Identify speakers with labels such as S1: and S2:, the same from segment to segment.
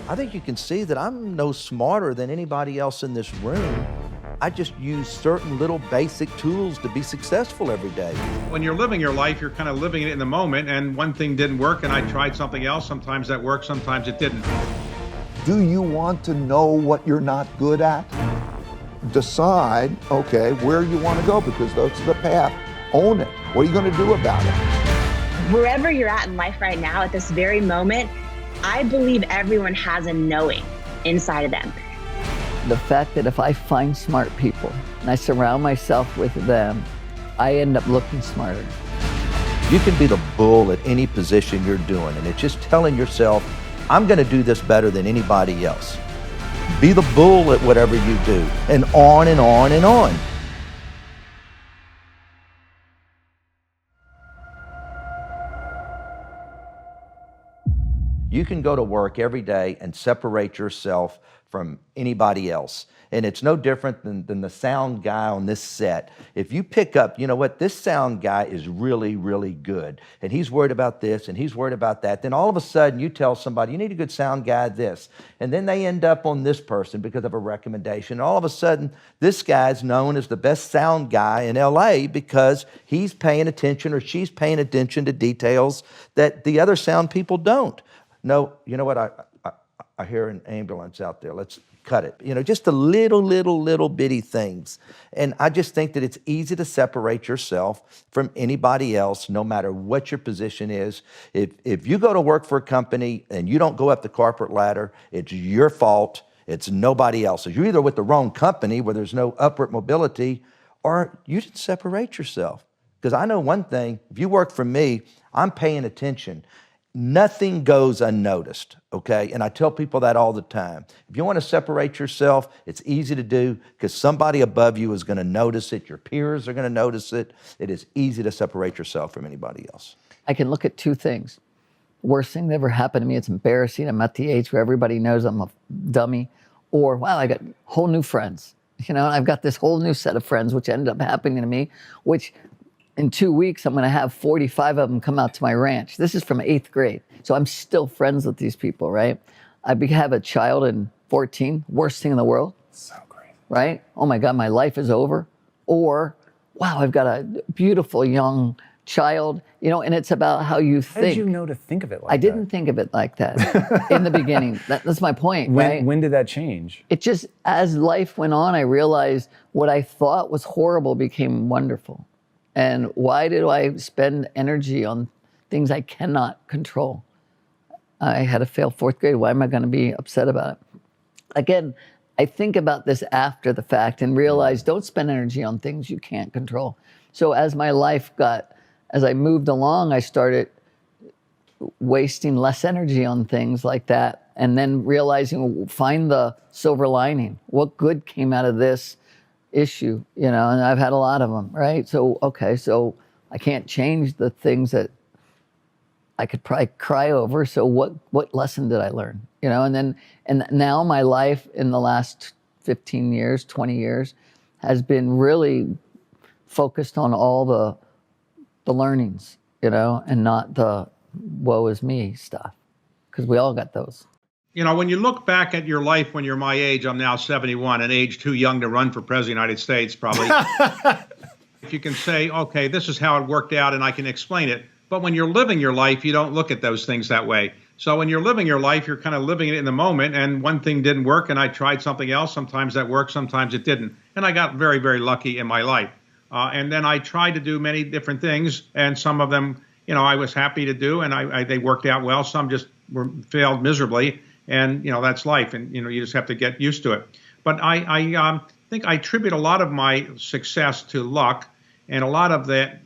S1: I think you can see that I'm no smarter than anybody else in this room. I just use certain little basic tools to be successful every day.
S2: When you're living your life, you're kind of living it in the moment, and one thing didn't work and I tried something else. Sometimes that worked, sometimes it didn't.
S3: Do you want to know what you're not good at? Decide, okay, where you want to go, because that's the path. Own it. What are you going to do about it?
S4: Wherever you're at in life right now, at this very moment, I believe everyone has a knowing inside of them.
S5: The fact that if I find smart people and I surround myself with them, I end up looking smarter.
S1: You can be the bull at any position you're doing, and it's just telling yourself, I'm going to do this better than anybody else. Be the bull at whatever you do, and on and on and on. You can go to work every day and separate yourself from anybody else. And it's no different than the sound guy on this set. If you pick up, you know what, this sound guy is really, really good, and he's worried about this and he's worried about that, then all of a sudden you tell somebody, you need a good sound guy this, and then they end up on this person because of a recommendation. And all of a sudden, this guy's known as the best sound guy in LA because he's paying attention or she's paying attention to details that the other sound people don't. No, you know what, I hear an ambulance out there. Let's cut it. You know, just the little bitty things. And I just think that it's easy to separate yourself from anybody else, no matter what your position is. If you go to work for a company and you don't go up the corporate ladder, it's your fault. It's nobody else's. You're either with the wrong company where there's no upward mobility, or you should separate yourself. Because I know one thing, if you work for me, I'm paying attention. Nothing goes unnoticed, okay? And I tell people that all the time. If you want to separate yourself, it's easy to do because somebody above you is going to notice it. Your peers are going to notice it. It is easy to separate yourself from anybody else.
S5: I can look at two things. Worst thing that ever happened to me, it's embarrassing. I'm at the age where everybody knows I'm a dummy. Or, wow, I got whole new friends. You know, I've got this whole new set of friends, which ended up happening to me, which in 2 weeks, I'm going to have 45 of them come out to my ranch. This is from 8th grade. So I'm still friends with these people, right? I have a child in 14, worst thing in the world.
S6: So great.
S5: Right? Oh my God, my life is over. Or, wow, I've got a beautiful young child, you know, and it's about how you think.
S6: How did you know to think of it like that?
S5: I didn't think of it like that in the beginning. That's my point, right?
S6: When did that change?
S5: It just, as life went on, I realized what I thought was horrible became wonderful. And why did I spend energy on things I cannot control? I had to fail 4th grade. Why am I going to be upset about it? Again, I think about this after the fact and realize don't spend energy on things you can't control. So as my life as I moved along, I started wasting less energy on things like that, and then realizing, find the silver lining. What good came out of this issue, you know, and I've had a lot of them, right? So, okay, so I can't change the things that I could probably cry over. So what lesson did I learn? You know, and now my life in the last 15 years, 20 years has been really focused on all the learnings, you know, and not the woe is me stuff, because we all got those.
S2: You know, when you look back at your life when you're my age, I'm now 71, an age too young to run for president of the United States, probably. If you can say, okay, this is how it worked out and I can explain it. But when you're living your life, you don't look at those things that way. So when you're living your life, you're kind of living it in the moment, and one thing didn't work and I tried something else. Sometimes that worked, sometimes it didn't. And I got very, very lucky in my life. And then I tried to do many different things, and some of them, you know, I was happy to do, and they worked out well. Some just failed miserably. And, you know, that's life. And, you know, you just have to get used to it. But I think I attribute a lot of my success to luck, and a lot of that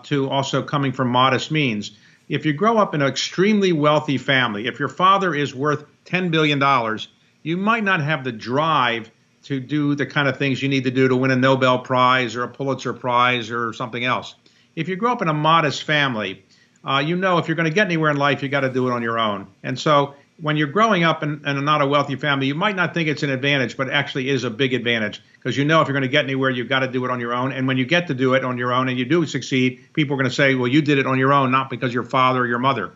S2: to also coming from modest means. If you grow up in an extremely wealthy family, if your father is worth $10 billion, you might not have the drive to do the kind of things you need to do to win a Nobel Prize or a Pulitzer Prize or something else. If you grow up in a modest family, you know if you're going to get anywhere in life, you got to do it on your own. And so when you're growing up in not a wealthy family, you might not think it's an advantage, but it actually is a big advantage, because you know if you're going to get anywhere, you've got to do it on your own. And when you get to do it on your own and you do succeed, people are going to say, well, you did it on your own, not because your father or your mother.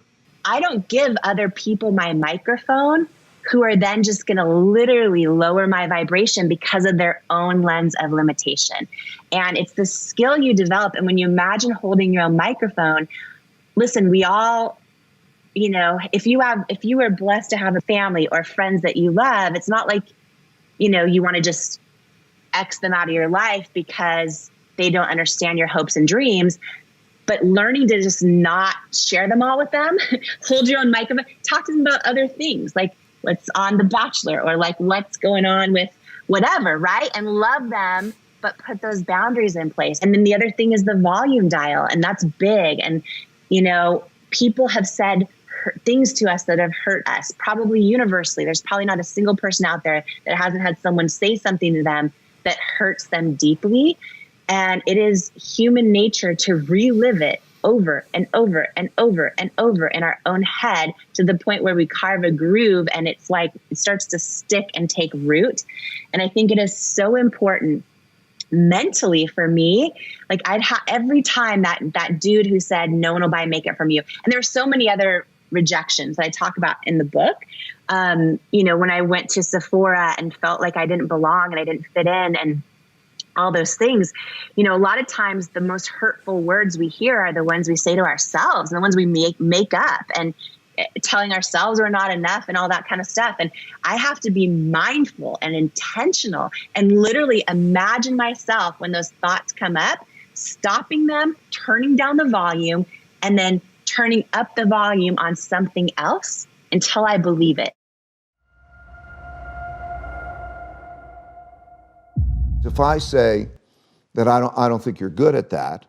S4: I don't give other people my microphone who are then just going to literally lower my vibration because of their own lens of limitation. And it's the skill you develop. And when you imagine holding your own microphone, listen, we all, you know, if you were blessed to have a family or friends that you love, it's not like, you know, you want to just X them out of your life because they don't understand your hopes and dreams. But learning to just not share them all with them, hold your own microphone, talk to them about other things, like what's on The Bachelor, or like what's going on with whatever, right? And love them, but put those boundaries in place. And then the other thing is the volume dial, and that's big. And, you know, people have said things to us that have hurt us, probably universally. There's probably not a single person out there that hasn't had someone say something to them that hurts them deeply. And it is human nature to relive it over and over and over and over in our own head to the point where we carve a groove and it's like it starts to stick and take root. And I think it is so important mentally for me. Like every time that dude who said no one will buy makeup from you, and there were so many other rejections that I talk about in the book. You know, when I went to Sephora and felt like I didn't belong and I didn't fit in and all those things, you know, a lot of times the most hurtful words we hear are the ones we say to ourselves and the ones we make up and telling ourselves we're not enough and all that kind of stuff. And I have to be mindful and intentional and literally imagine myself when those thoughts come up, stopping them, turning down the volume, and then turning up the volume on something else until I believe it.
S3: If I say that I don't think you're good at that,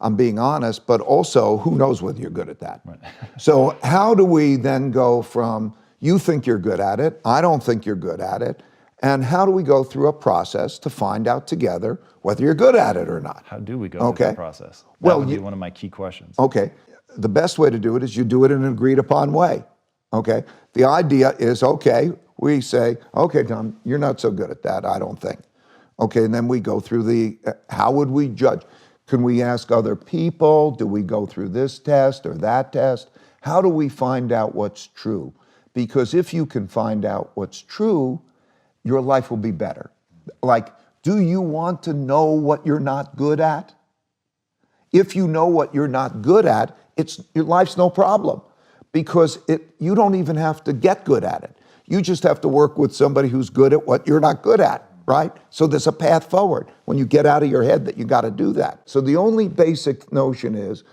S3: I'm being honest, but also who knows whether you're good at that. Right. So how do we then go from you think you're good at it, I don't think you're good at it, and how do we go through a process to find out together whether you're good at it or not?
S6: How do we go through that process? That would be one of my key questions.
S3: Okay. The best way to do it is you do it in an agreed upon way. Okay. The idea is, okay, we say, okay, Tom, you're not so good at that, I don't think. Okay, and then we go through how would we judge? Can we ask other people? Do we go through this test or that test? How do we find out what's true? Because if you can find out what's true, your life will be better. Like, do you want to know what you're not good at? If you know what you're not good at, your life's no problem because you don't even have to get good at it. You just have to work with somebody who's good at what you're not good at. Right? So there's a path forward when you get out of your head that you got to do that. So the only basic notion is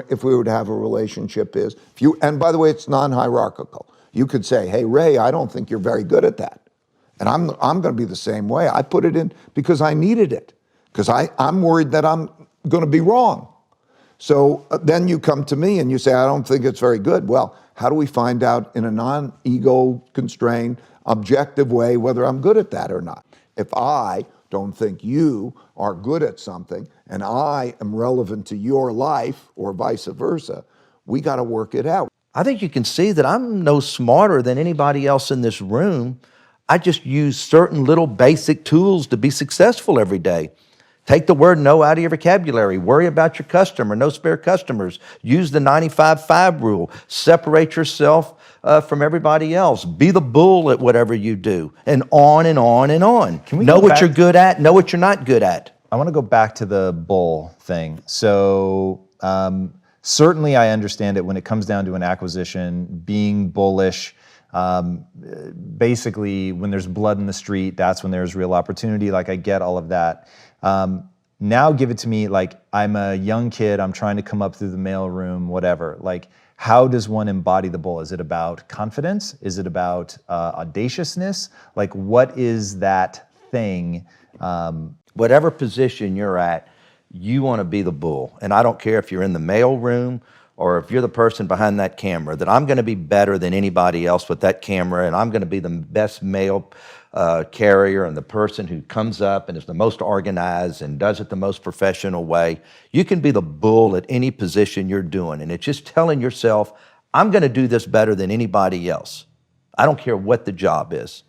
S3: if we were to have a relationship is and by the way, it's non-hierarchical. You could say, hey, Ray, I don't think you're very good at that. And I'm going to be the same way. I put it in because I needed it because I'm worried that I'm going to be wrong. So then you come to me and you say, I don't think it's very good. Well, how do we find out in a non-ego constrained, objective way whether I'm good at that or not? If I don't think you are good at something and I am relevant to your life or vice versa, we got to work it out.
S1: I think you can see that I'm no smarter than anybody else in this room. I just use certain little basic tools to be successful every day. Take the word no out of your vocabulary. Worry about your customer. No spare customers. Use the 95-5 rule. Separate yourself from everybody else. Be the bull at whatever you do. And on and on and on.
S6: Can we
S1: know what you're good at. Know what you're not good at.
S6: I want to go back to the bull thing. So certainly I understand it when it comes down to an acquisition, being bullish. Basically, when there's blood in the street, that's when there's real opportunity. Like, I get all of that. Now give it to me like I'm a young kid, I'm trying to come up through the mailroom, whatever. Like, how does one embody the bull? Is it about confidence? Is it about audaciousness? Like, what is that thing?
S1: Whatever position you're at, you want to be the bull. And I don't care if you're in the mailroom or if you're the person behind that camera, that I'm going to be better than anybody else with that camera, and I'm going to be the best mail carrier and the person who comes up and is the most organized and does it the most professional way. You can be the bull at any position you're doing, and it's just telling yourself, I'm going to do this better than anybody else. I don't care what the job is.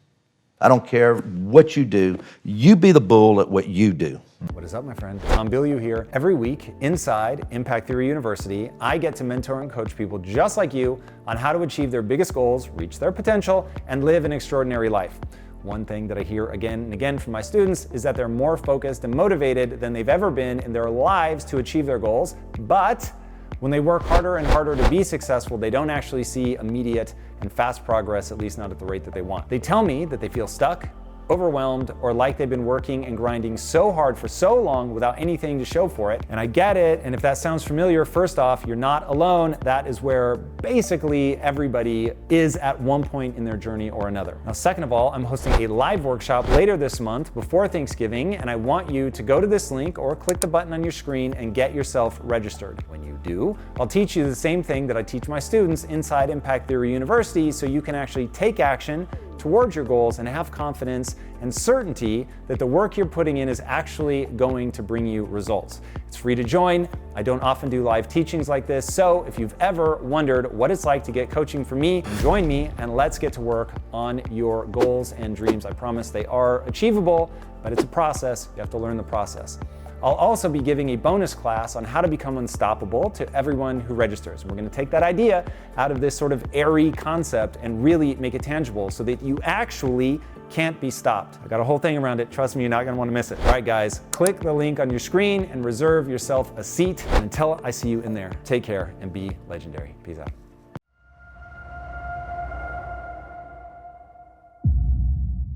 S1: I don't care what you do. You be the bull at what you do.
S7: What is up, my friend? Bilyeu here. Every week inside Impact Theory University, I get to mentor and coach people just like you on how to achieve their biggest goals, reach their potential, and live an extraordinary life. One thing that I hear again and again from my students is that they're more focused and motivated than they've ever been in their lives to achieve their goals, but when they work harder and harder to be successful, they don't actually see immediate and fast progress, at least not at the rate that they want. They tell me that they feel stuck, overwhelmed, or like they've been working and grinding so hard for so long without anything to show for it. And I get it, and if that sounds familiar, first off, you're not alone. That is where basically everybody is at one point in their journey or another. Now, second of all, I'm hosting a live workshop later this month before Thanksgiving, and I want you to go to this link or click the button on your screen and get yourself registered. When you do, I'll teach you the same thing that I teach my students inside Impact Theory University, so you can actually take action towards your goals and have confidence and certainty that the work you're putting in is actually going to bring you results. It's free to join. I don't often do live teachings like this, so if you've ever wondered what it's like to get coaching from me, join me and let's get to work on your goals and dreams. I promise they are achievable, but it's a process. You have to learn the process. I'll also be giving a bonus class on how to become unstoppable to everyone who registers. And we're going to take that idea out of this sort of airy concept and really make it tangible so that you actually can't be stopped. I got a whole thing around it. Trust me, you're not going to want to miss it. All right, guys, click the link on your screen and reserve yourself a seat. And until I see you in there, take care and be legendary. Peace out.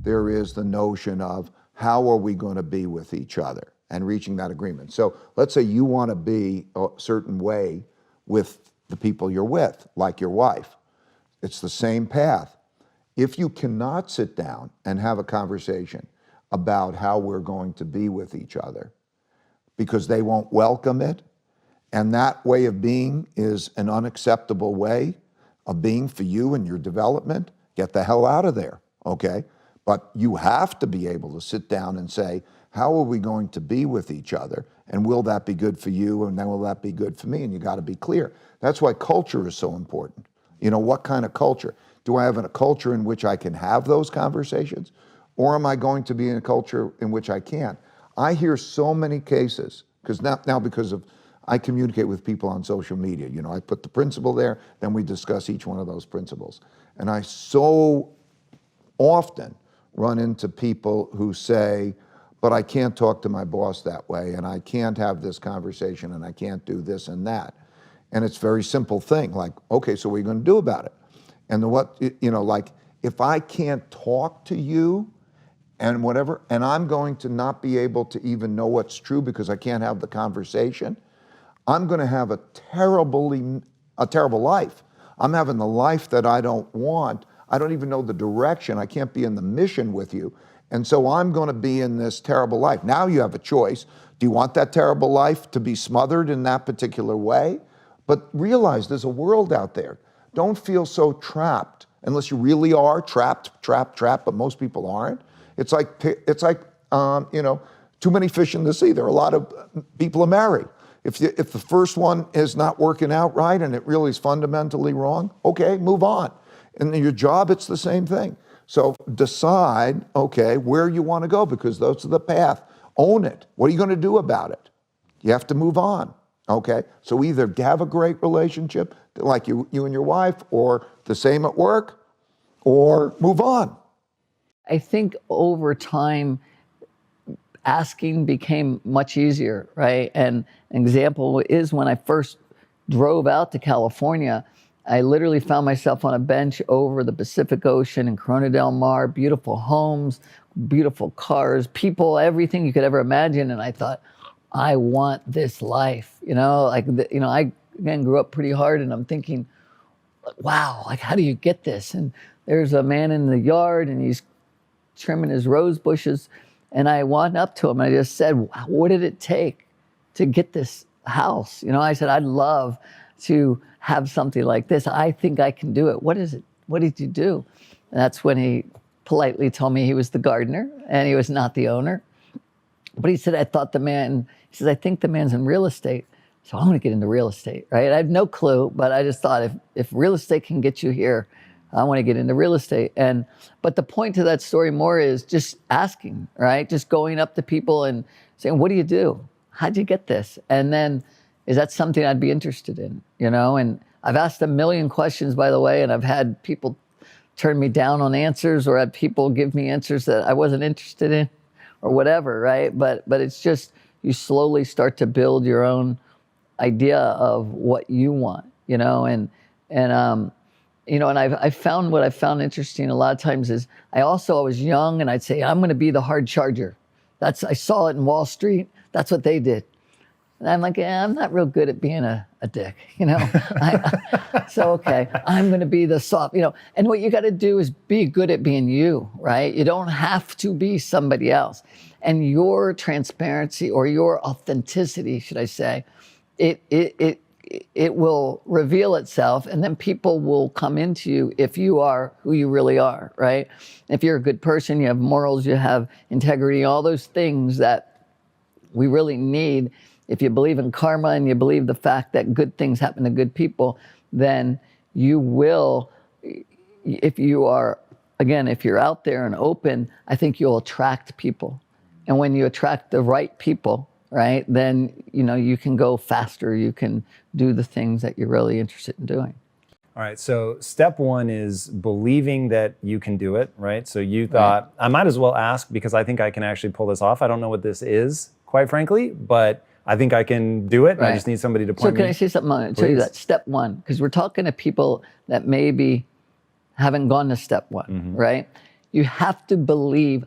S3: There is the notion of how are we going to be with each other and reaching that agreement. So let's say you want to be a certain way with the people you're with, like your wife. It's the same path. If you cannot sit down and have a conversation about how we're going to be with each other because they won't welcome it, and that way of being is an unacceptable way of being for you and your development, get the hell out of there, okay? But you have to be able to sit down and say, how are we going to be with each other? And will that be good for you? And then will that be good for me? And you got to be clear. That's why culture is so important. You know, what kind of culture? Do I have a culture in which I can have those conversations? Or am I going to be in a culture in which I can't? I hear so many cases, because now because of, I communicate with people on social media. You know, I put the principle there, then we discuss each one of those principles. And I so often run into people who say, but I can't talk to my boss that way, and I can't have this conversation, and I can't do this and that. And it's a very simple thing, like, okay, so what are you going to do about it? And like, if I can't talk to you and whatever, and I'm going to not be able to even know what's true because I can't have the conversation, I'm going to have a terrible life. I'm having the life that I don't want. I don't even know the direction. I can't be in the mission with you. And so I'm going to be in this terrible life. Now you have a choice. Do you want that terrible life to be smothered in that particular way? But realize there's a world out there. Don't feel so trapped, unless you really are trapped, but most people aren't. It's like too many fish in the sea. There are a lot of people who marry. If the first one is not working out right and it really is fundamentally wrong, okay, move on. And in your job, it's the same thing. So decide, okay, where you want to go, because those are the path. Own it. What are you going to do about it? You have to move on, okay? So either have a great relationship, like you and your wife, or the same at work, or move on.
S5: I think over time, asking became much easier, right? And an example is when I first drove out to California, I literally found myself on a bench over the Pacific Ocean in Corona del Mar, beautiful homes, beautiful cars, people, everything you could ever imagine. And I thought, I want this life, I again grew up pretty hard, and I'm thinking, wow, like, how do you get this? And there's a man in the yard and he's trimming his rose bushes. And I went up to him and I just said, what did it take to get this house? I said, I'd love to have something like this. I think I can do it. What is it? What did you do? And that's when he politely told me he was the gardener and he was not the owner. But he said, I think the man's in real estate. So I'm going to get into real estate, right? I had no clue, but I just thought if real estate can get you here, I want to get into real estate. But the point to that story more is just asking, right? Just going up to people and saying, what do you do? How'd you get this? And then, is that something I'd be interested in, And I've asked a million questions, by the way, and I've had people turn me down on answers, or had people give me answers that I wasn't interested in, or whatever, right? But it's just, you slowly start to build your own idea of what you want, and I found what I found interesting a lot of times is I was young and I'd say, I'm going to be the hard charger. I saw it in Wall Street. That's what they did. And I'm like, I'm not real good at being a dick, So, okay, I'm going to be the soft, and what you got to do is be good at being you, right? You don't have to be somebody else. And your transparency, or your authenticity, should I say, it will reveal itself, and then people will come into you if you are who you really are, right? If you're a good person, you have morals, you have integrity, all those things that we really need. If you believe in karma and you believe the fact that good things happen to good people, then you will, if you're out there and open, I think you'll attract people. And when you attract the right people, right, then, you can go faster. You can do the things that you're really interested in doing.
S7: All right, so step one is believing that you can do it, right? So you thought, I might as well ask because I think I can actually pull this off. I don't know what this is, quite frankly, but I think I can do it. And I just need somebody to point me.
S5: So can I say something? I'll tell you that. Step one, because we're talking to people that maybe haven't gone to step one, right? You have to believe,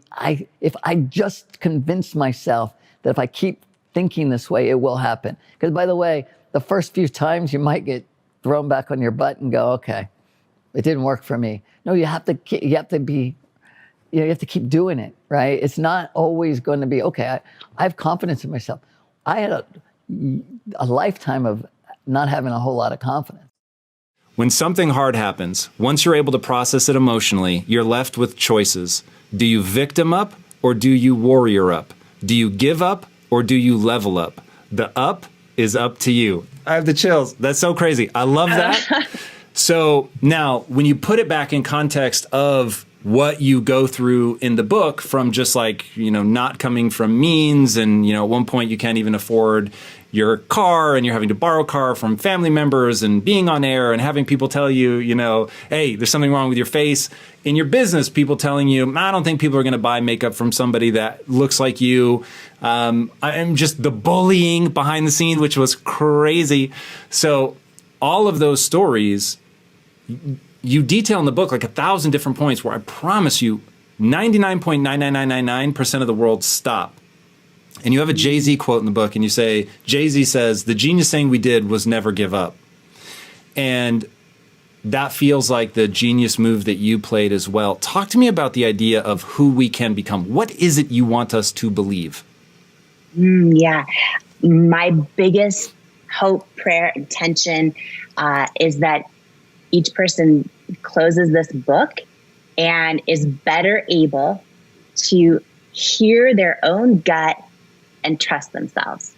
S5: if I just convince myself that if I keep thinking this way, it will happen. Because by the way, the first few times you might get thrown back on your butt and go, okay, it didn't work for me. No, you have to keep doing it, right? It's not always going to be, okay, I have confidence in myself. I had a lifetime of not having a whole lot of confidence.
S8: When something hard happens, once you're able to process it emotionally, you're left with choices. Do you victim up or do you warrior up? Do you give up or do you level up? The up is up to you. I have the chills. That's so crazy. I love that. So now, when you put it back in context of what you go through in the book, from just not coming from means, and, at one point you can't even afford your car and you're having to borrow a car from family members, and being on air and having people tell you, hey, there's something wrong with your face. In your business, people telling you, I don't think people are going to buy makeup from somebody that looks like you. I'm just the bullying behind the scenes, which was crazy. So all of those stories, you detail in the book 1,000 different points where I promise you 99.99999% of the world stop. And you have a Jay-Z quote in the book, and you say, Jay-Z says, the genius thing we did was never give up. And that feels like the genius move that you played as well. Talk to me about the idea of who we can become. What is it you want us to believe?
S4: Yeah. My biggest hope, prayer, intention is that each person closes this book and is better able to hear their own gut and trust themselves.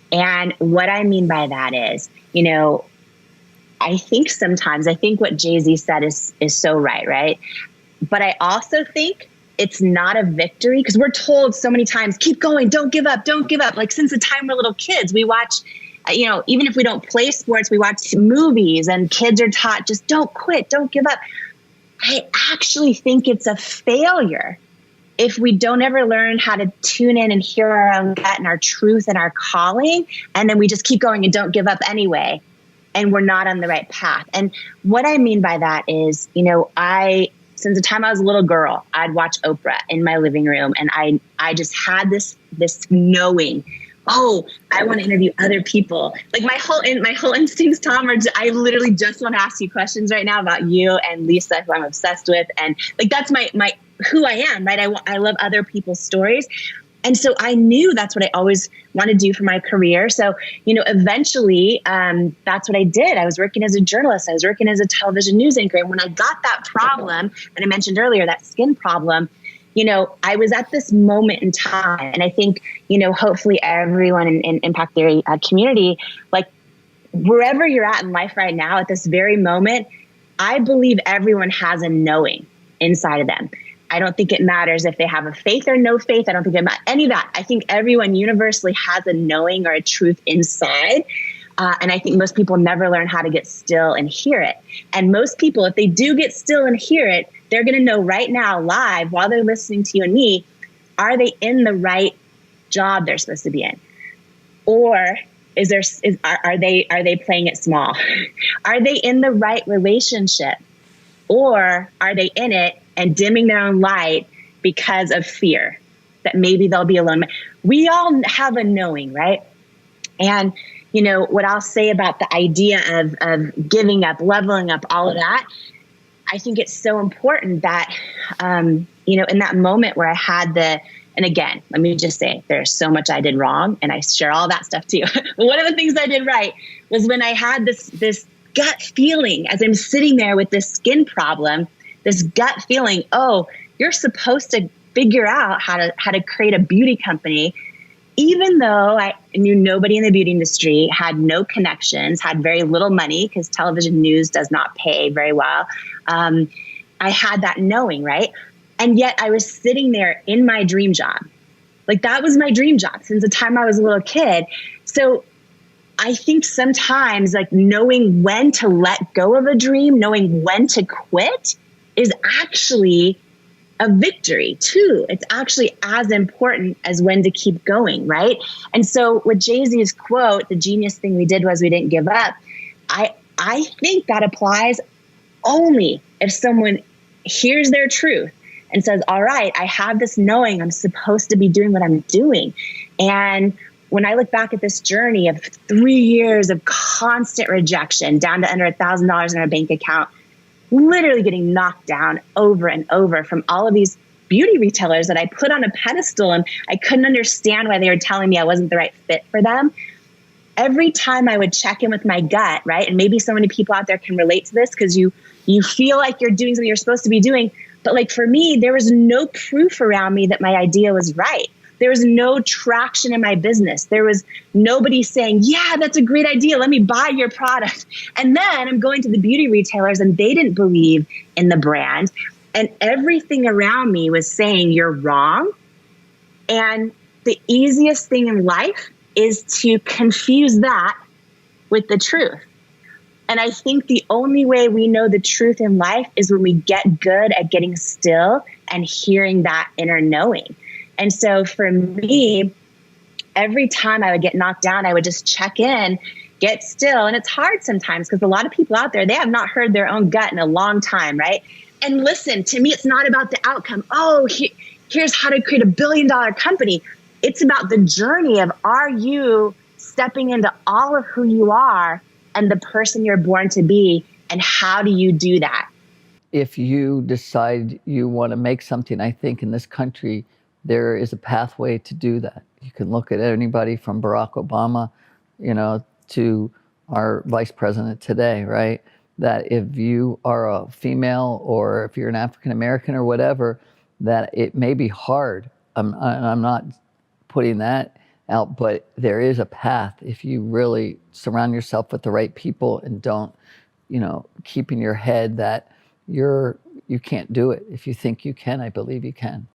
S4: And what I mean by that is, I think what Jay-Z said is so right? But I also think it's not a victory, because we're told so many times, keep going, don't give up. Like, since the time we're little kids, we watch, even if we don't play sports, we watch movies and kids are taught, just don't quit, don't give up. I actually think it's a failure if we don't ever learn how to tune in and hear our own gut and our truth and our calling, and then we just keep going and don't give up anyway, and we're not on the right path. And what I mean by that is, since the time I was a little girl, I'd watch Oprah in my living room, and I just had this knowing, oh, I want to interview other people. Like my whole instincts, Tom, I literally just want to ask you questions right now about you and Lisa, who I'm obsessed with, and that's my who I am, right? I love other people's stories. And so I knew that's what I always want to do for my career. So, eventually that's what I did. I was working as a journalist. I was working as a television news anchor. And when I got that problem, and I mentioned earlier, that skin problem, I was at this moment in time. And I think, hopefully everyone in Impact Theory community, wherever you're at in life right now, at this very moment, I believe everyone has a knowing inside of them. I don't think it matters if they have a faith or no faith. I don't think it matters any of that. I think everyone universally has a knowing or a truth inside. And I think most people never learn how to get still and hear it. And most people, if they do get still and hear it, they're going to know right now, live, while they're listening to you and me, are they in the right job they're supposed to be in? Or are they playing it small? Are they in the right relationship? Or are they in it and dimming their own light because of fear that maybe they'll be alone? We all have a knowing, right? And you know, what I'll say about the idea of giving up, leveling up, all of that, I think it's so important that, you know, in that moment where I had and again, let me just say, there's so much I did wrong, and I share all that stuff too. But one of the things I did right was when I had this gut feeling as I'm sitting there with this skin problem, this gut feeling, oh, you're supposed to figure out how to create a beauty company. Even though I knew nobody in the beauty industry, had no connections, had very little money because television news does not pay very well, I had that knowing, right? And yet I was sitting there in my dream job. Like that was my dream job since the time I was a little kid. So I think sometimes like knowing when to let go of a dream, knowing when to quit is actually a victory too. It's actually as important as when to keep going, right? And so with Jay-Z's quote, the genius thing we did was we didn't give up. I think that applies only if someone hears their truth and says, all right, I have this knowing I'm supposed to be doing what I'm doing. And when I look back at this journey of 3 years of constant rejection down to under $1,000 in our bank account, literally getting knocked down over and over from all of these beauty retailers that I put on a pedestal, and I couldn't understand why they were telling me I wasn't the right fit for them. Every time I would check in with my gut, right? And maybe so many people out there can relate to this because you feel like you're doing something you're supposed to be doing. But like for me, there was no proof around me that my idea was right. There was no traction in my business. There was nobody saying, yeah, that's a great idea. Let me buy your product. And then I'm going to the beauty retailers and they didn't believe in the brand. And everything around me was saying, you're wrong. And the easiest thing in life is to confuse that with the truth. And I think the only way we know the truth in life is when we get good at getting still and hearing that inner knowing. And so for me, every time I would get knocked down, I would just check in, get still. And it's hard sometimes because a lot of people out there, they have not heard their own gut in a long time, right? And listen, to me, it's not about the outcome. Oh, here's how to create $1 billion company. It's about the journey of, are you stepping into all of who you are and the person you're born to be, and how do you do that?
S5: If you decide you want to make something, I think in this country, there is a pathway to do that. You can look at anybody from Barack Obama, you know, to our vice president today, right? That if you are a female or if you're an African American or whatever, that it may be hard. I'm not putting that out, but there is a path if you really surround yourself with the right people and don't, you know, keep in your head that you can't do it. If you think you can, I believe you can.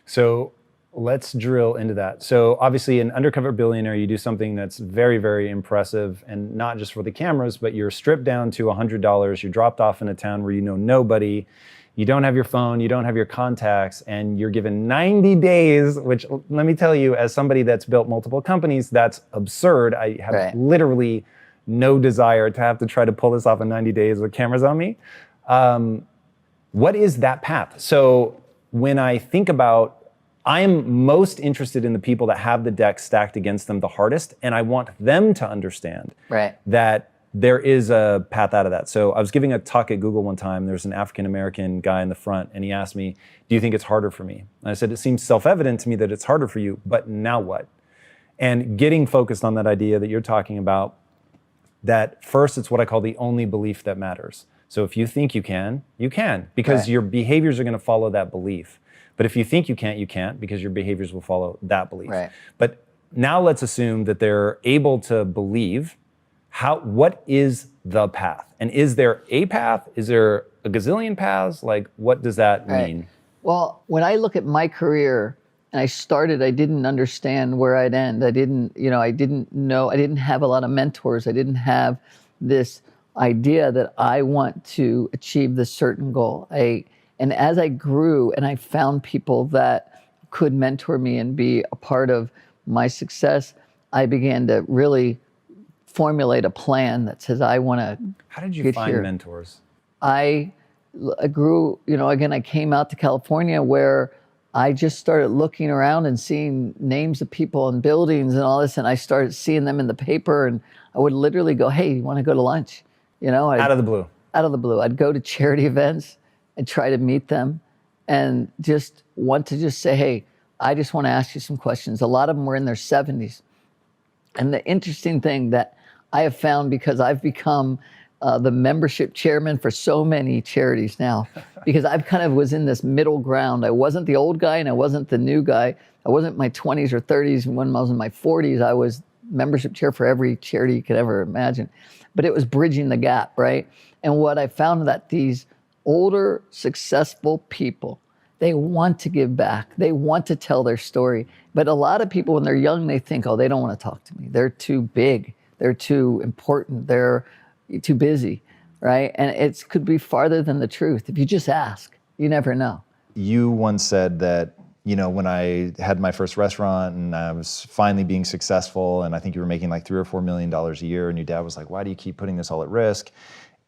S7: So let's drill into that. So obviously an undercover billionaire, you do something that's very, very impressive, and not just for the cameras, but you're stripped down to $100. You're dropped off in a town where you know nobody. You don't have your phone, you don't have your contacts, and you're given 90 days, which let me tell you, as somebody that's built multiple companies, that's absurd. I have literally no desire to have to try to pull this off in 90 days with cameras on me. What is that path? So when I think about, I am most interested in the people that have the deck stacked against them the hardest, and I want them to understand that there is a path out of that. So I was giving a talk at Google one time. There's an African-American guy in the front, and he asked me, do you think it's harder for me? And I said, it seems self-evident to me that it's harder for you, but now what? And getting focused on that idea that you're talking about, that first, it's what I call the only belief that matters. So if you think you can, because your behaviors are gonna follow that belief. But if you think you can't, because your behaviors will follow that belief. But now let's assume that they're able to believe. What is the path? And is there a path? Is there a gazillion paths? Like, what does that mean?
S5: Well, when I look at my career and I started, I didn't understand where I'd end. I didn't know, I didn't have a lot of mentors. I didn't have this idea that I want to achieve this certain goal. And as I grew and I found people that could mentor me and be a part of my success, I began to really formulate a plan that says, I want to
S7: How did you
S5: get
S7: find
S5: here.
S7: mentors?
S5: I grew, again, I came out to California where I just started looking around and seeing names of people and buildings and all this, and I started seeing them in the paper, and I would literally go, hey, you want to go to lunch?
S7: Out of the blue.
S5: Out of the blue. I'd go to charity events and try to meet them and just want to just say, hey, I just want to ask you some questions. A lot of them were in their 70s. And the interesting thing that I have found, because I've become the membership chairman for so many charities now, because I've kind of was in this middle ground. I wasn't the old guy and I wasn't the new guy. I wasn't my 20s or 30s. And when I was in my 40s, I was membership chair for every charity you could ever imagine. But it was bridging the gap, right? And what I found that these older, successful people, they want to give back. They want to tell their story. But a lot of people, when they're young, they think, oh, they don't want to talk to me. They're too big. They're too important. They're too busy, right? And it could be farther than the truth. If you just ask, you never know.
S6: You once said that, when I had my first restaurant and I was finally being successful, and I think you were making like $3 or $4 million a year, and your dad was like, why do you keep putting this all at risk?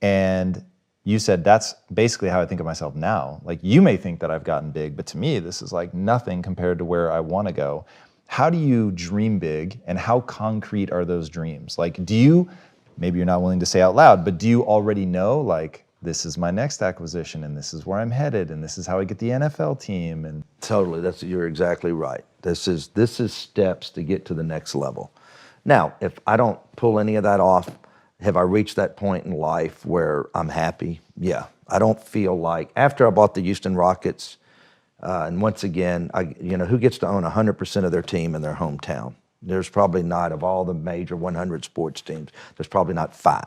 S6: And you said, that's basically how I think of myself now. Like, you may think that I've gotten big, but to me, this is like nothing compared to where I want to go. How do you dream big, and how concrete are those dreams? Like, maybe you're not willing to say out loud, but do you already know, like, this is my next acquisition, and this is where I'm headed, and this is how I get the NFL team? And
S1: Totally, you're exactly right. This is steps to get to the next level. Now, if I don't pull any of that off, have I reached that point in life where I'm happy? Yeah. I don't feel like, after I bought the Houston Rockets, and once again, who gets to own 100% of their team in their hometown? There's probably not, of all the major 100 sports teams, there's probably not 5.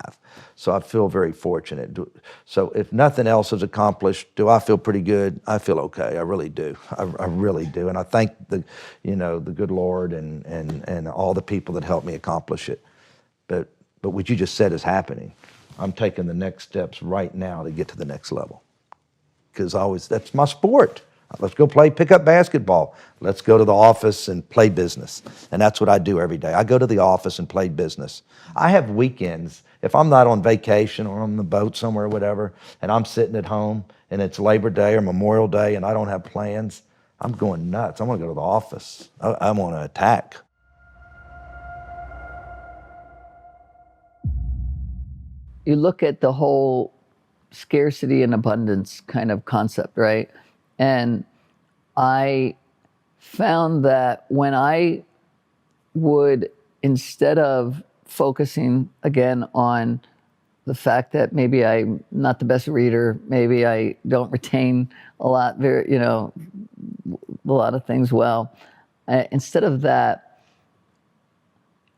S1: So I feel very fortunate. So if nothing else is accomplished, do I feel pretty good? I feel okay. I really do. I really do. And I thank the good Lord and all the people that helped me accomplish it. But what you just said is happening. I'm taking the next steps right now to get to the next level. Because that's my sport. Let's go pick up basketball. Let's go to the office and play business. And that's what I do every day. I go to the office and play business. I have weekends. If I'm not on vacation or on the boat somewhere or whatever, and I'm sitting at home and it's Labor Day or Memorial Day and I don't have plans, I'm going nuts. I want to go to the office. I want to attack.
S5: You look at the whole scarcity and abundance kind of concept, right? And I found that when I would, instead of focusing again on the fact that maybe I'm not the best reader, maybe I don't retain a lot of things well, instead of that,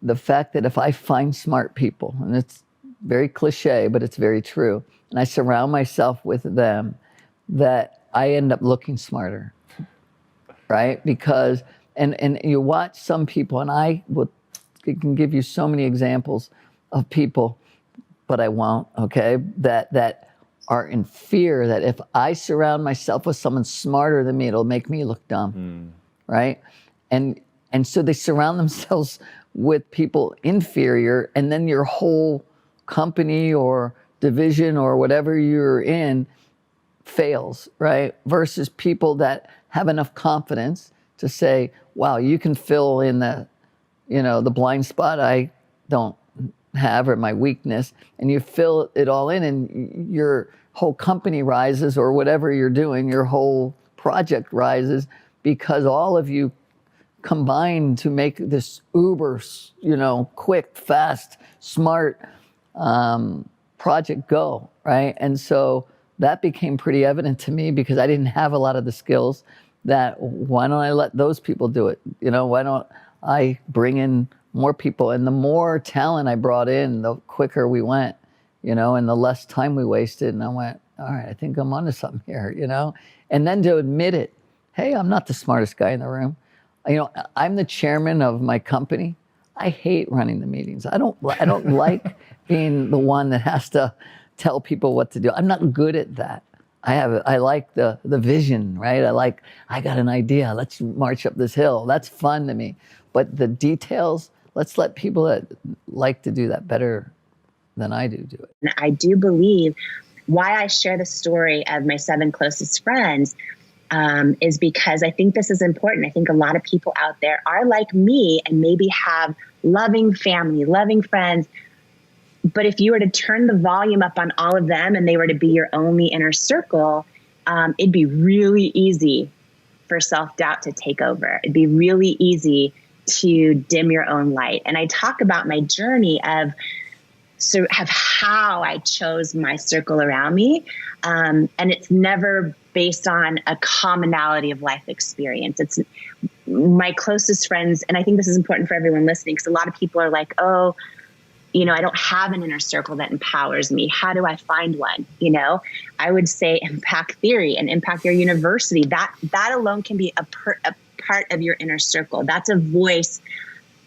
S5: the fact that if I find smart people, and it's very cliche, but it's very true, and I surround myself with them, that I end up looking smarter, right? Because, and you watch some people, and I can give you so many examples of people, but I won't, okay? That are in fear that if I surround myself with someone smarter than me, it'll make me look dumb, right? And so they surround themselves with people inferior, and then your whole company or division or whatever you're in fails, right? Versus people that have enough confidence to say, wow, you can fill in the blind spot I don't have, or my weakness, and you fill it all in, and your whole company rises, or whatever you're doing, your whole project rises, because all of you combine to make this uber, quick, fast, smart project go, right? And so that became pretty evident to me, because I didn't have a lot of the skills. That why don't I let those people do it? Why don't I bring in more people. And the more talent I brought in, the quicker we went, you know, and the less time we wasted. And I went, all right, I think I'm onto something here, you know? And then to admit it, hey, I'm not the smartest guy in the room. You know, I'm the chairman of my company. I hate running the meetings. I don't like being the one that has to tell people what to do. I'm not good at that. I like the vision, right? I got an idea. Let's march up this hill. That's fun to me. But the details, let's let people that like to do that better than I do it.
S4: And I do believe why I share the story of my 7 closest friends is because I think this is important. I think a lot of people out there are like me and maybe have loving family, loving friends. But if you were to turn the volume up on all of them and they were to be your only inner circle, it'd be really easy for self-doubt to take over. It'd be really easy to dim your own light. And I talk about my journey of how I chose my circle around me. And it's never based on a commonality of life experience. It's my closest friends. And I think this is important for everyone listening, because a lot of people are like, oh, you know, I don't have an inner circle that empowers me. How do I find one? You know, I would say impact theory and impact your university. That alone can be a part of your inner circle. That's a voice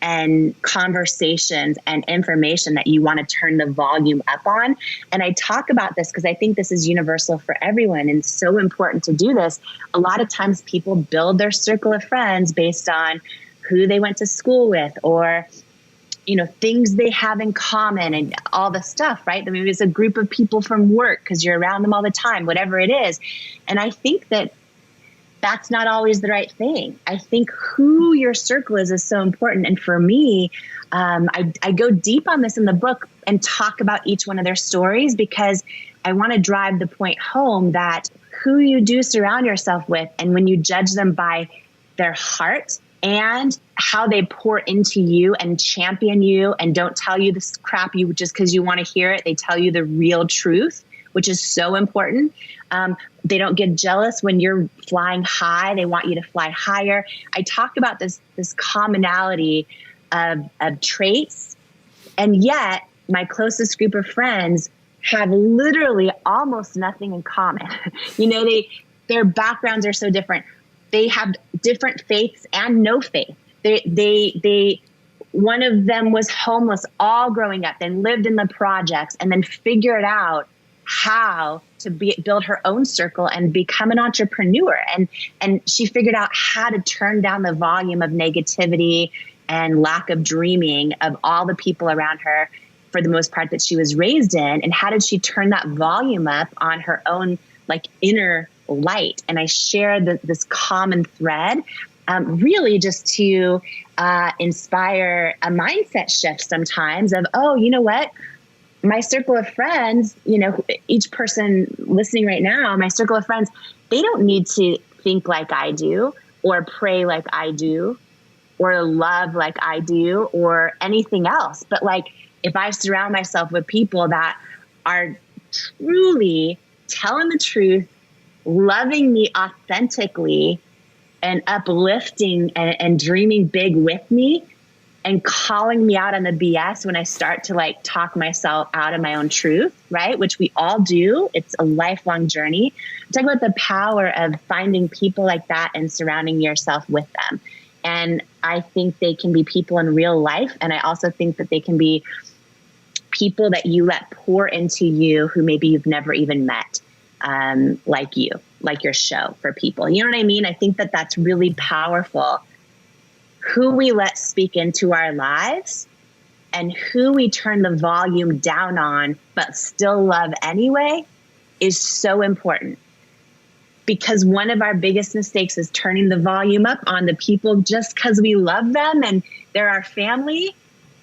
S4: and conversations and information that you want to turn the volume up on. And I talk about this because I think this is universal for everyone and it's so important to do this. A lot of times people build their circle of friends based on who they went to school with or, you know, things they have in common and all the stuff, right? I mean, it's a group of people from work because you're around them all the time, whatever it is. And I think that that's not always the right thing. I think who your circle is so important. And for me, I go deep on this in the book and talk about each one of their stories because I want to drive the point home that who you do surround yourself with, and when you judge them by their heart and how they pour into you and champion you and don't tell you this crap you just because you want to hear it, they tell you the real truth, which is so important. They don't get jealous when you're flying high. They want you to fly higher. I talk about this commonality of traits, and yet my closest group of friends have literally almost nothing in common. You know, their backgrounds are so different. They have different faiths and no faith. They one of them was homeless all growing up, then lived in the projects, and then figured out how to build her own circle and become an entrepreneur. And she figured out how to turn down the volume of negativity and lack of dreaming of all the people around her, for the most part, that she was raised in. And how did she turn that volume up on her own, like, inner light? And I share this common thread, really just to inspire a mindset shift sometimes of, oh, you know what? My circle of friends, you know, each person listening right now, my circle of friends, they don't need to think like I do or pray like I do or love like I do or anything else. But like, if I surround myself with people that are truly telling the truth, loving me authentically and uplifting and dreaming big with me, and calling me out on the BS when I start to like talk myself out of my own truth, right? Which we all do. It's a lifelong journey. Talk about the power of finding people like that and surrounding yourself with them. And I think they can be people in real life. And I also think that they can be people that you let pour into you who maybe you've never even met, like you, like your show for people. You know what I mean? I think that that's really powerful. Who we let speak into our lives and who we turn the volume down on but still love anyway is so important. Because one of our biggest mistakes is turning the volume up on the people just because we love them and they're our family.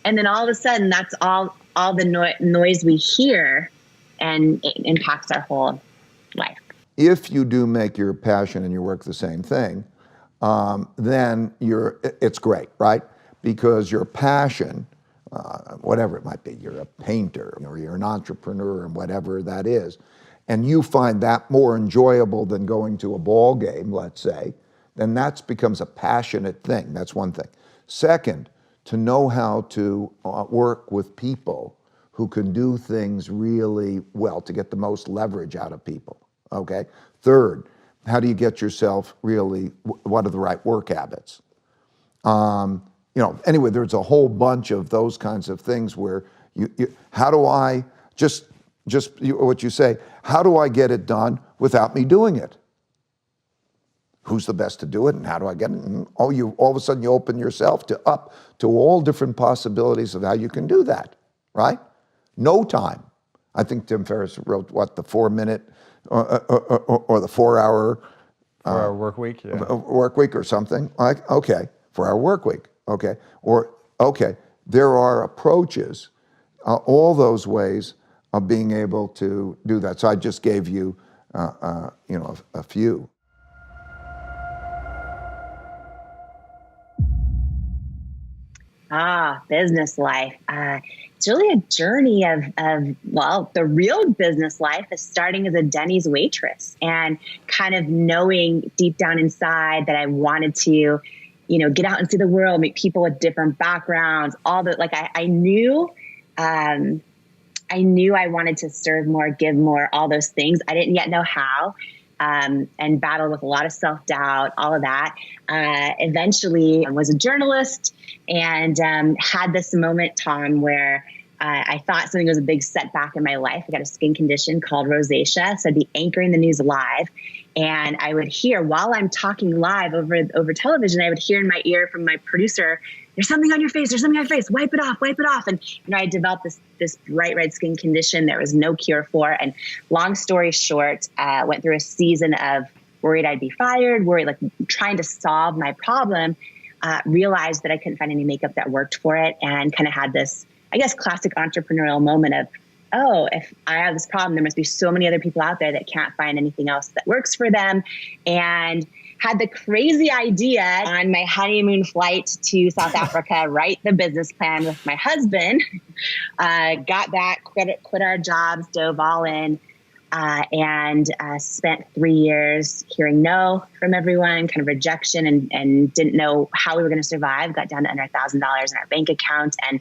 S4: And then all of a sudden, that's all the noise we hear, and it impacts our whole life.
S3: If you do make your passion and your work the same thing, then it's great, right? Because your passion, whatever it might be, you're a painter or you're an entrepreneur and whatever that is, and you find that more enjoyable than going to a ball game, let's say, then that becomes a passionate thing. That's one thing. Second, to know how to work with people who can do things really well to get the most leverage out of people, okay? Third, how do you get yourself really, what are the right work habits? Anyway, there's a whole bunch of those kinds of things where how do I, what you say, how do I get it done without me doing it? Who's the best to do it, and how do I get it? And all of a sudden you open yourself to all different possibilities of how you can do that, right? No time. I think Tim Ferriss wrote, the 4-minute or the 4-hour
S6: 4-hour work week, yeah.
S3: Work week or something. Like, okay, 4-hour work week, okay. Or, okay, there are approaches, all those ways of being able to do that. So I just gave you, a few.
S4: Business life. It's really a journey of the real business life is starting as a Denny's waitress and kind of knowing deep down inside that I wanted to, get out and see the world, meet people with different backgrounds, all the, I knew I wanted to serve more, give more, all those things. I didn't yet know how. And battled with a lot of self-doubt, all of that. Eventually, I was a journalist and had this moment, Tom, where I thought something was a big setback in my life. I got a skin condition called rosacea, so I'd be anchoring the news live. And I would hear, while I'm talking live over television, I would hear in my ear from my producer, "There's something on your face, there's something on your face, wipe it off, wipe it off." And I developed this bright red skin condition there was no cure for. And long story short, went through a season of worried I'd be fired, worried, trying to solve my problem, realized that I couldn't find any makeup that worked for it, and kind of had this, I guess, classic entrepreneurial moment of, oh, if I have this problem, there must be so many other people out there that can't find anything else that works for them. And had the crazy idea on my honeymoon flight to South Africa, write the business plan with my husband, got back, quit our jobs, dove all in, and spent 3 years hearing no from everyone, kind of rejection, and didn't know how we were going to survive. Got down to under $1,000 in our bank account. And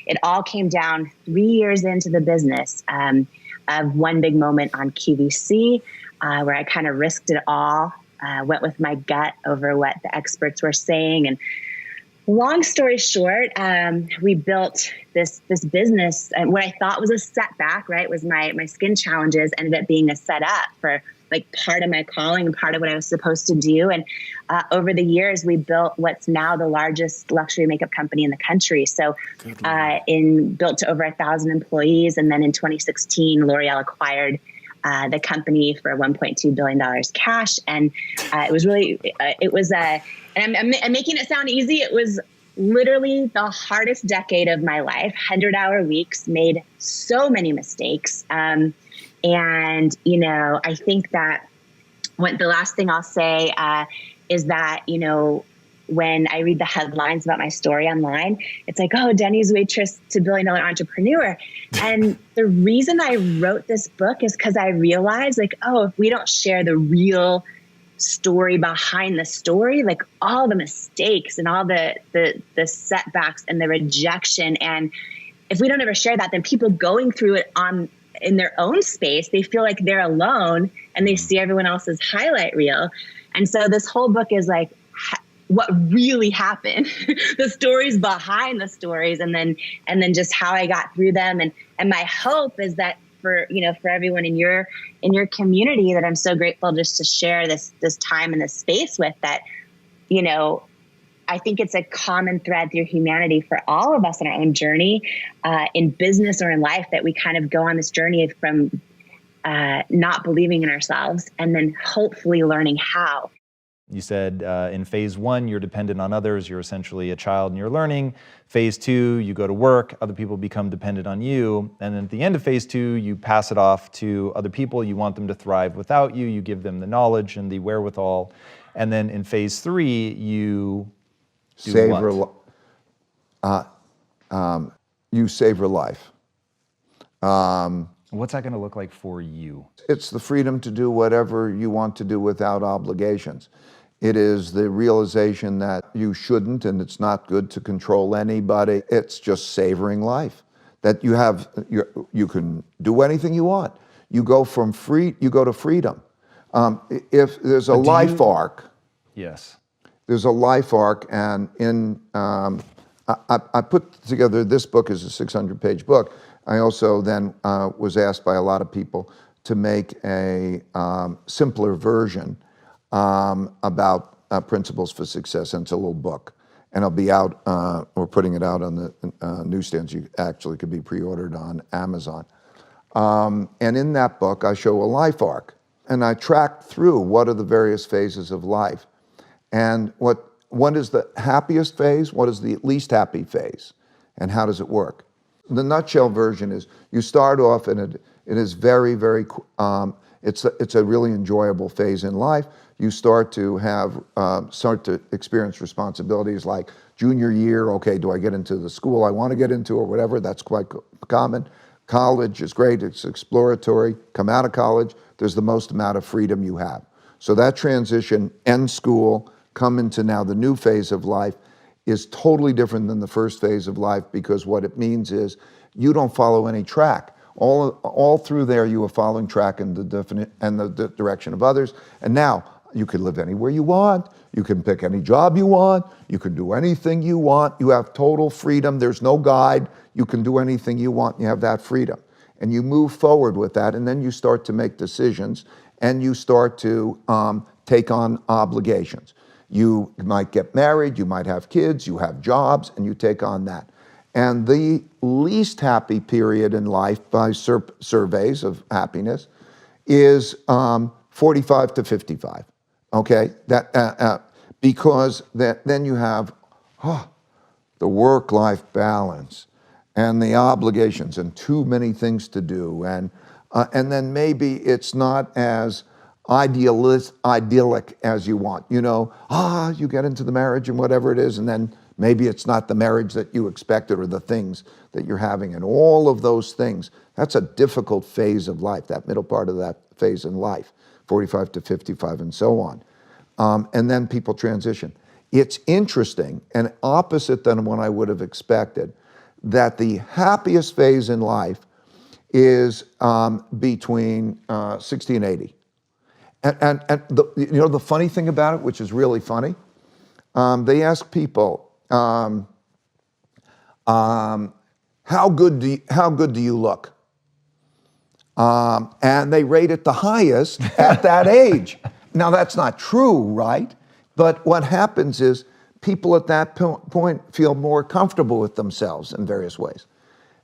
S4: it all came down 3 years into the business of one big moment on QVC, where I kind of risked it all. Went with my gut over what the experts were saying. And long story short, we built this business, and what I thought was a setback, right, was my skin challenges, ended up being a setup for part of my calling and part of what I was supposed to do. And over the years, we built what's now the largest luxury makeup company in the country. So built to over 1,000 employees. And then in 2016, L'Oreal acquired the company for $1.2 billion cash. And it was really, and I'm making it sound easy. It was literally the hardest decade of my life, 100-hour weeks, made so many mistakes. And, I think that the last thing I'll say is that, when I read the headlines about my story online, it's like, oh, Denny's waitress to billion-dollar entrepreneur. And the reason I wrote this book is because I realized, if we don't share the real story behind the story, all the mistakes and all the setbacks and the rejection, and if we don't ever share that, then people going through it in their own space, they feel like they're alone and they see everyone else's highlight reel. And so this whole book is what really happened, the stories behind the stories, and then just how I got through them. And my hope is that for everyone in your community, that I'm so grateful just to share this time and this space with, that, I think it's a common thread through humanity for all of us in our own journey, in business or in life, that we kind of go on this journey from not believing in ourselves and then hopefully learning how.
S6: You said in phase 1, you're dependent on others. You're essentially a child and you're learning. Phase 2, you go to work. Other people become dependent on you. And then at the end of phase 2, you pass it off to other people. You want them to thrive without you. You give them the knowledge and the wherewithal. And then in phase 3, you do
S3: you save her life.
S6: What's that going to look like for you?
S3: It's the freedom to do whatever you want to do without obligations. It is the realization that you shouldn't and it's not good to control anybody. It's just savoring life. That you can do anything you want. You go to freedom. If there's a life arc,
S6: Yes.
S3: there's a life arc, and I put together this book as a 600-page book. I also then was asked by a lot of people to make a simpler version about principles for success, and it's a little book. And it'll be out, we're putting it out on the newsstands. You actually could be pre-ordered on Amazon. And in that book, I show a life arc. And I track through what are the various phases of life. And what is the happiest phase? What is the least happy phase? And how does it work? The nutshell version is you start off and it is very, very, it's a really enjoyable phase in life. You start to experience responsibilities like junior year, okay, do I get into the school I want to get into or whatever? That's quite common. College is great, it's exploratory. Come out of college, there's the most amount of freedom you have. So that transition, end school, come into now the new phase of life, is totally different than the first phase of life, because what it means is you don't follow any track. All through there you are following track in the direction of others. And now you can live anywhere you want. You can pick any job you want. You can do anything you want. You have total freedom. There's no guide. You can do anything you want. You have that freedom. And you move forward with that, and then you start to make decisions, and you start to take on obligations. You might get married, you might have kids, you have jobs, and you take on that. And the least happy period in life by surveys of happiness is 45 to 55, okay? Because then you have the work-life balance and the obligations and too many things to do. And then maybe it's not as idyllic as you want. You know, you get into the marriage and whatever it is, and then maybe it's not the marriage that you expected or the things that you're having, and all of those things. That's a difficult phase of life, that middle part of that phase in life, 45 to 55 and so on. And then people transition. It's interesting and opposite than what I would have expected, that the happiest phase in life is between 60 and 80. And the funny thing about it, which is really funny, they ask people, how good do you look? And they rate it the highest at that age. Now that's not true, right? But what happens is people at that point feel more comfortable with themselves in various ways.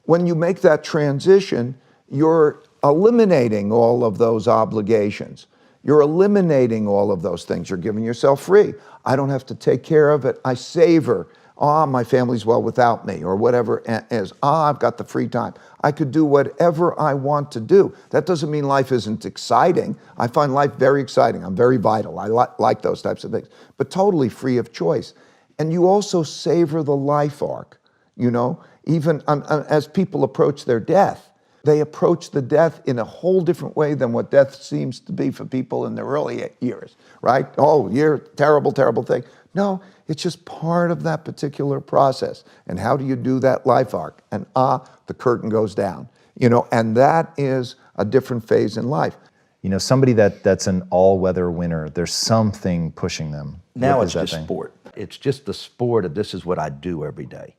S3: When you make that transition, you're eliminating all of those obligations. You're eliminating all of those things. You're giving yourself free. I don't have to take care of it. I savor. My family's well without me, or whatever it is. I've got the free time. I could do whatever I want to do. That doesn't mean life isn't exciting. I find life very exciting. I'm very vital. I like those types of things, but totally free of choice. And you also savor the life arc, you know, even as people approach their death. They approach the death in a whole different way than what death seems to be for people in their early years, right? Oh, you're terrible, terrible thing. No, it's just part of that particular process. And how do you do that life arc? And the curtain goes down, you know, and that is a different phase in life.
S6: You know, somebody that's an all-weather winner, there's something pushing them.
S1: Now
S6: What
S1: it's
S6: is that
S1: just
S6: thing?
S1: sport. It's just the sport of this is what I do every day.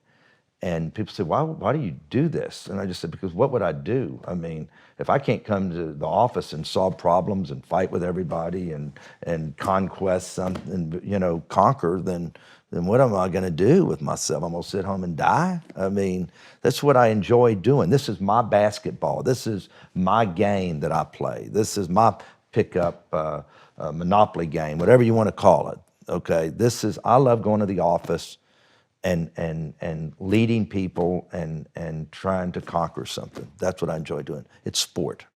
S1: And people say, why do you do this? And I just said, because what would I do? I mean, if I can't come to the office and solve problems and fight with everybody and conquest something, you know, conquer, then what am I going to do with myself? I'm going to sit home and die? I mean, that's what I enjoy doing. This is my basketball. This is my game that I play. This is my pickup Monopoly game, whatever you want to call it. Okay, I love going to the office and leading people and trying to conquer something. That's what I enjoy doing. It's sport.